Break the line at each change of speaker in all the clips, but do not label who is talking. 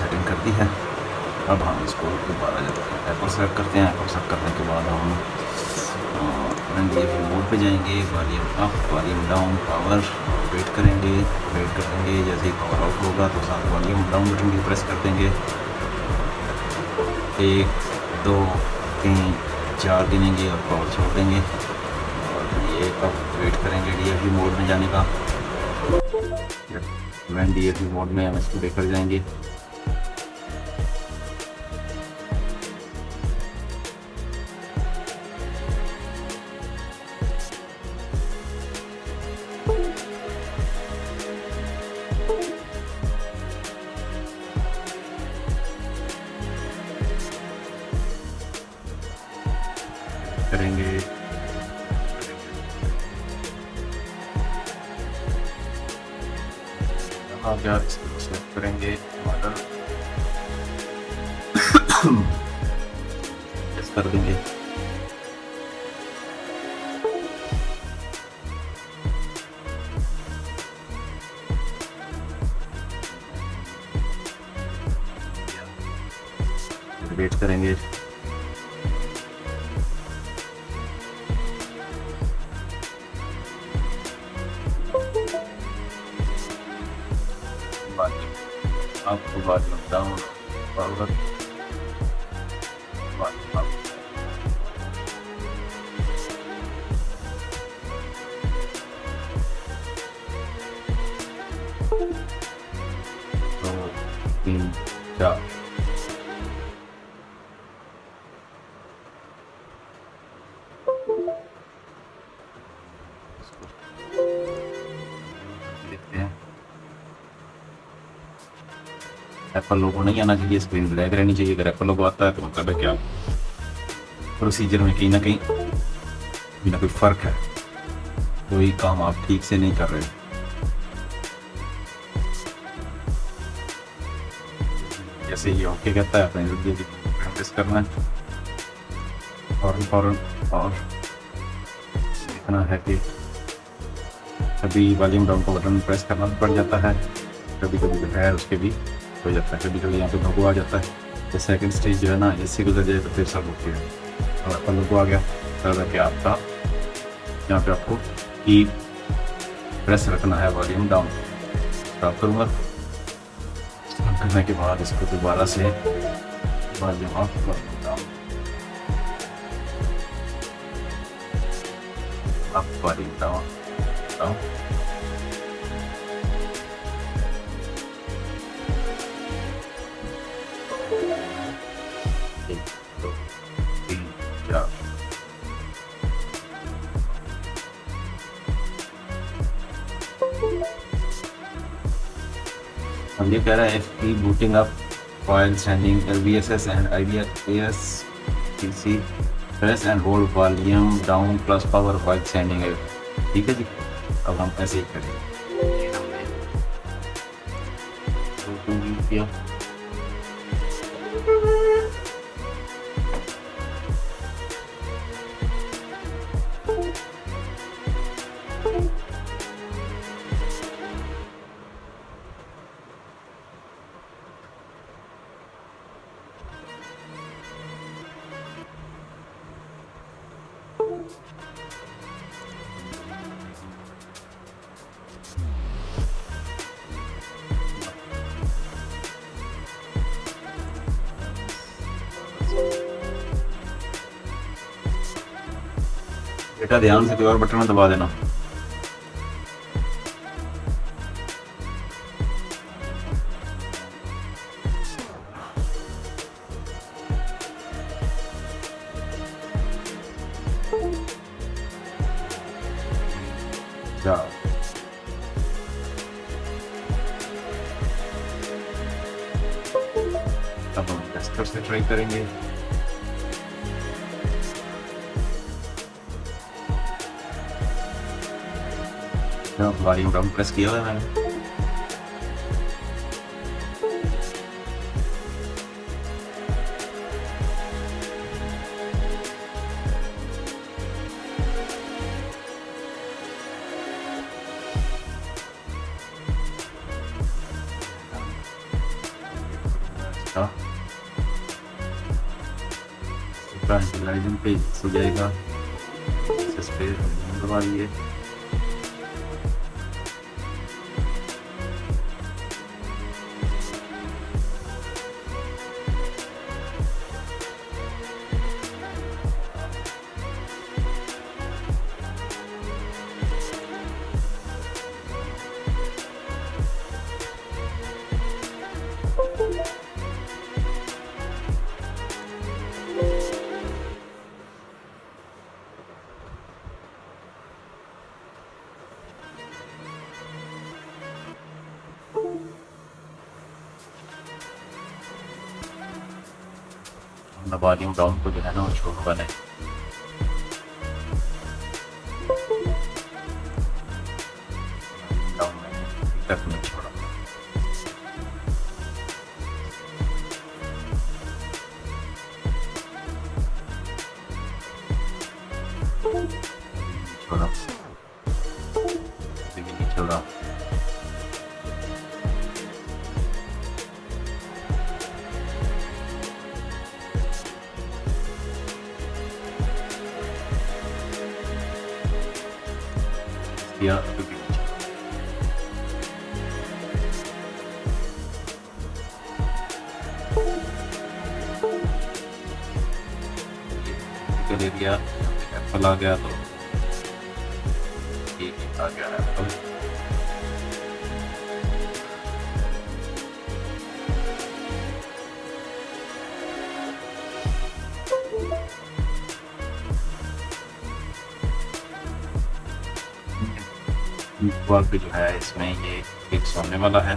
Setting कर दी है। अब हम इसको दोबारा जब एप्पल सेलेक्ट करते हैं, एप्पल सेलेक्ट करने के बाद हम एनडीएफबी मोड पे जाएंगे, volume up, volume down, power wait करेंगे, जैसे ही पावर ऑफ होगा तो साथ वॉल्यूम डाउन बटन भी प्रेस कर देंगे। 1 2 3 4 गिनेंगे और पावर छोड़ देंगे। और ये अब वेट करेंगे डीएफबी मोड में जाने का। वैन डीएफबी मोड में हम इसको लेकर जाएंगे। करेंगे हाँ यार, इसको सेलेक्ट करेंगे मॉडल कर देंगे। वेट करेंगे। आपको volume down, power, volume up, दो 3 4 देखते हैं। एप्पल लोगो नहीं आना चाहिए, स्क्रीन ब्लैक रहनी चाहिए। अगर एप्पल लोगो आता है तो मतलब है क्या प्रोसीजर में कहीं ना कोई फ़र्क है, कोई काम आप ठीक से नहीं कर रहे। जैसे ये ओके कहता है, अपने प्रेस करना है फौरन और देखना है कि कभी वॉल्यूम डाउन का बटन प्रेस करना पड़ जाता है, कभी कभी बगैर उसके भी हो जाता है, कभी कभी यहाँ पे लोगो आ जाता है। तो सेकंड स्टेज जो है ना, इससे गुजर जाए तो फिर सब ओके है। और आपका लोगो आ गया, तब है कि आपका यहाँ पे आपको की प्रेस रखना है वॉल्यूम डाउन। स्टार्ट करूँगा, स्टार्ट करने के बाद इसको दोबारा से volume up, volume down, up, volume down, down. 1 2 3 4 हम ये कह रहा है FP booting up while sending LVSS and IVS PC, press and hold volume down plus power while sending it। ठीक है जी, अब हम ऐसे ही करेंगे। ये हमने किया। बेटा ध्यान से कोई और बटन दबा देना। अब हम डेस्कटॉप से ट्राई करेंगे। वॉल्यूम डाउन प्रेस किया हुआ है मैंने। अच्छा ट्रांसलाइजिंग पे हो जाएगा, इस पे दबा दिए। वॉल्यूम डाउन को जो है ना वो छोड़ूंगा नहीं। डाउन मैंने अभी तक नहीं छोड़ा। छोड़ा, अभी भी नहीं छोड़ा। या अभी भी नहीं छोड़ा। ये ले लिया, एप्पल आ गया तो ये आ गया एप्पल। वर्क जो है इसमें ये फिक्स होने वाला है।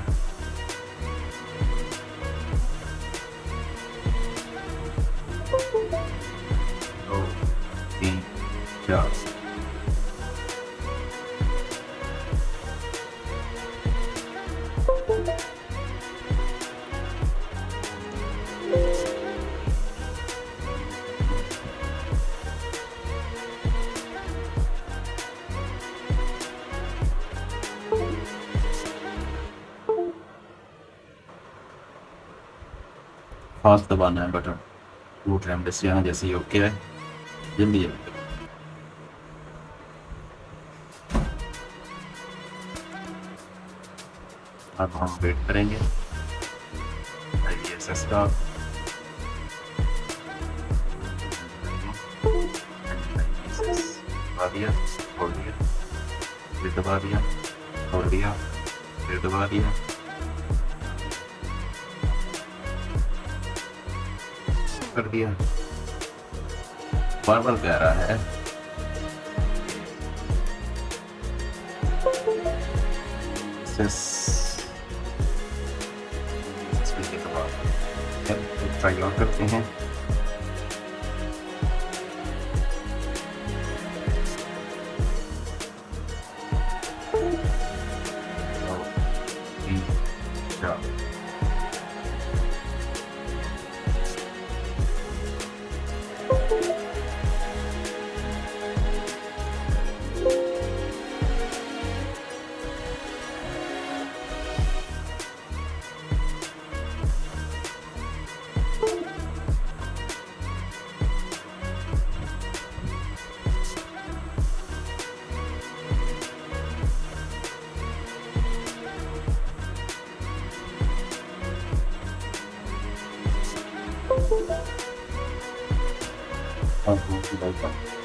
दो, तीन, चार। फास्ट दबाना है बटन, रूट रैम डिस्क यहाँ जैसे ही ओके है, जल्दी जल्दी। अब हम वेट करेंगे ISS का। दबा दिया, छोड़ दिया, फिर दबा दिया, छोड़ दिया, फिर दबा दिया, कर दिया। बार बार कह रहा है ट्राई और करते हैं। welcome.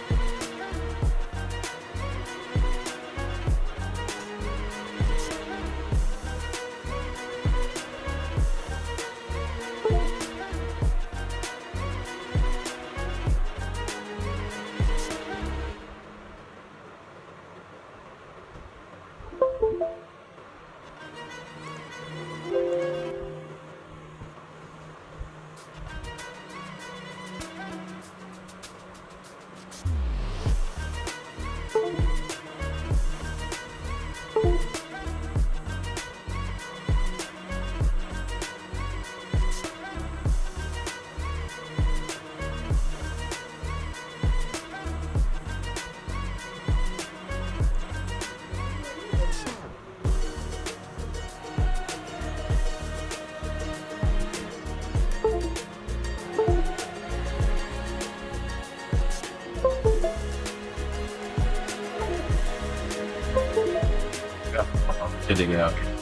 चले गए आगे।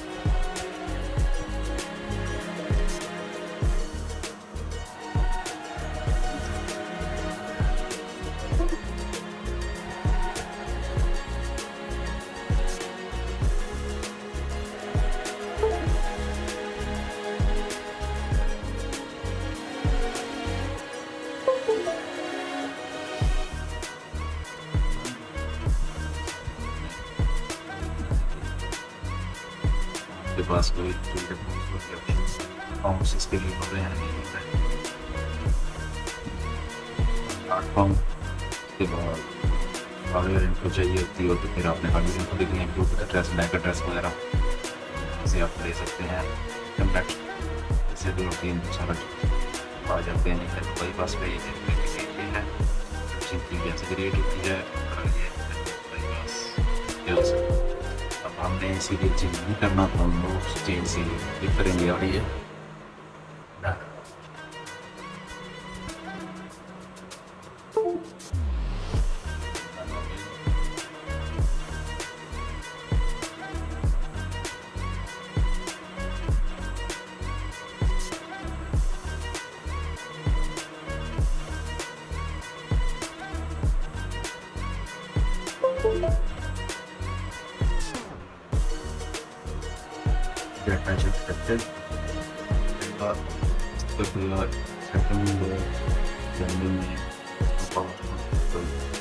के पास कोई फॉर्म्स इसके लिए हो रहे हैं नहीं होता है प्लेटफॉर्म के बाद अगर इनको चाहिए होती हो तो फिर आपने हार्डवेयर इनको देख लिया ग्रुप एड्रेस बैक एड्रेस वगैरह से आप ले सकते हैं कॉन्टैक्ट इससे 2-3 सारा आ जाते हैं। नहीं तो बाईपास पे ये है जैसे क्रिएट होती है और ये बाईपास अब हमने इसीलिए चेंज नहीं करना तो हम लोग चेंज से क्लिक करेंगे और ये डाटा चेक करते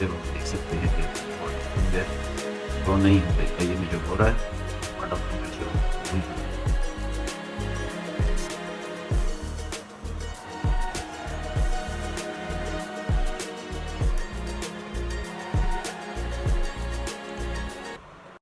देख सकते हैं कि तो नहीं ये जो हो रहा है